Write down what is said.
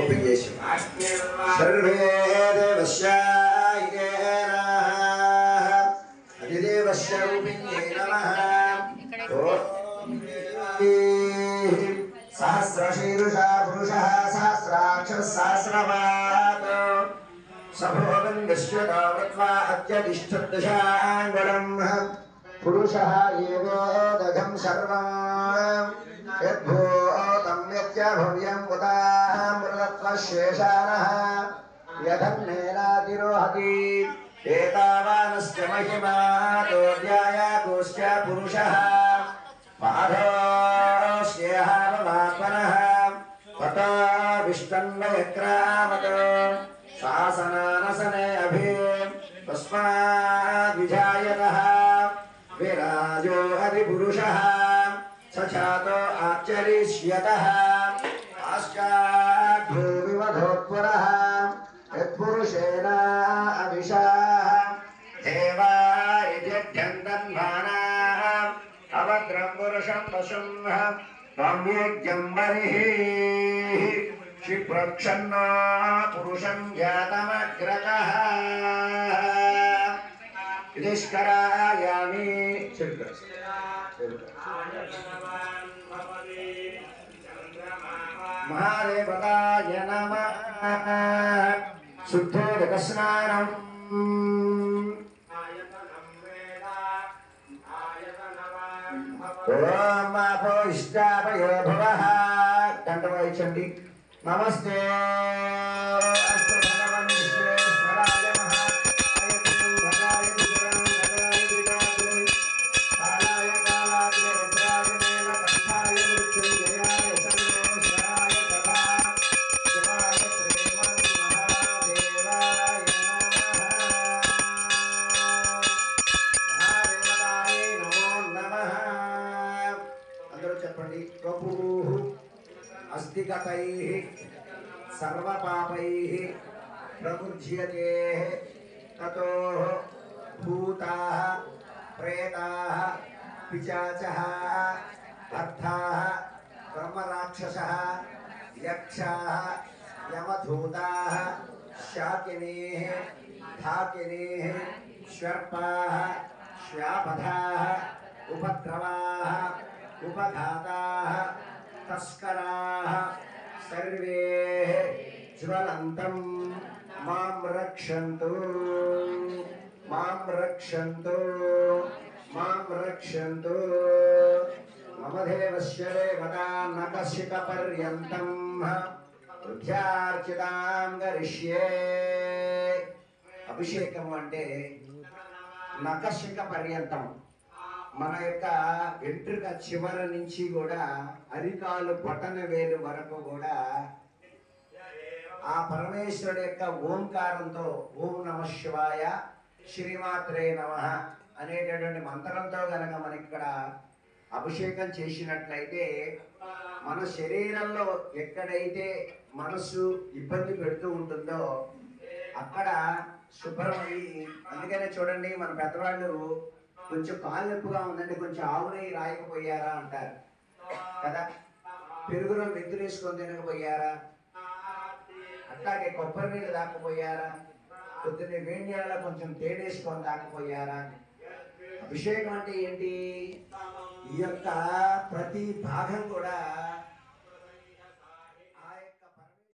Open చేసి survey దేవస్య అధిదేవస్య రూపిణ్యై నమః सहस्रशीर्षा पुरुषः सहस्राक्षः सहस्रपात् सभोगं विश्वतावत्वा अत्यतिष्ठद्दशाङ्गुलम् पुरुषः एवेदघं सर्वम् यद्भूतं यत्यभव्यं उतामृतत्वशेषानः यदन्नेनातिरोहति एतावानस्य महिमा तोऽध्यायाकोश्च पुरुषः पादोऽस्येहावमात्मनः ततो विष्टन्वयक्रामत् शासनानसने अभि तस्माद्विजायतः विराजो अधिपुरुषः स चातो आचरिष्यतः आश्चाग्रो विवधोत्पुरः यत्पुरुषेण अभिषाः देवा यद्यन्तन्भानाः अभद्रं पुरुषं पशुं त्वं बर्हिः क्षिप्रक्षन्ना पुरुषं जातमग्रतः निष्करायामि महादेवताय नमः शुद्धोदकस्नानम् ओम आपो इष्टापयो भवः कंठवायचंडी नमस्ते अस्तु भगवान् विश्वेश्वराय महाकाय भगाय दुराय दुराय कालाय कालाय रुद्राय नीलकंठाय मृत्युंजयाय सर्वेश्वराय तथा शिवाय प्रेमं महादेवाय प्रभुः अस्तिगतैः सर्वपापैः प्रमुच्यते ततो भूताः प्रेताः पिशाचः अर्थाः ब्रह्मराक्षसः यक्षाः यमधूताः शाकिनीः धाकिनीः श्वर्पाः श्वापधाः उपद्रवाः उपघाताः तस्कराः सर्वे ज्वलन्तं मां रक्षन्तु मां रक्षन्तु मां रक्षन्तु मम देवस्य देवता नखशिखपर्यन्तं రుధ్యార్చితాం కరిష్యే అభిషేకం అంటే నఖశిఖ పర్యంతం మన యొక్క వెంట్రుక చివర నుంచి కూడా అరికాలు బొటన వేలు వరకు కూడా ఆ పరమేశ్వరుడు యొక్క ఓంకారంతో ఓం నమః శివాయ శ్రీమాత్రే నమః అనేటటువంటి మంత్రంతో గనక మనకి ఇక్కడ అభిషేకం చేసినట్లయితే మన శరీరంలో ఎక్కడైతే మనసు ఇబ్బంది పెడుతూ ఉంటుందో అక్కడ శుభ్రమై, అందుకనే చూడండి మన పెద్దవాళ్ళు కొంచెం కాలు నొప్పిగా ఉందంటే కొంచెం ఆవు నెయ్యి రాయకపోయారా అంటారు కదా, పెరుగులో మెంతులు వేసుకొని తినకపోయారా, అట్లాగే కొబ్బరి నీళ్ళు తాకపోయారా, పొద్దున్నే వేడి నీళ్ళలో కొంచెం తేడేసుకొని తాకపోయారా. అభిషేకం అంటే ఏంటి? ఈ యొక్క ప్రతి భాగం కూడా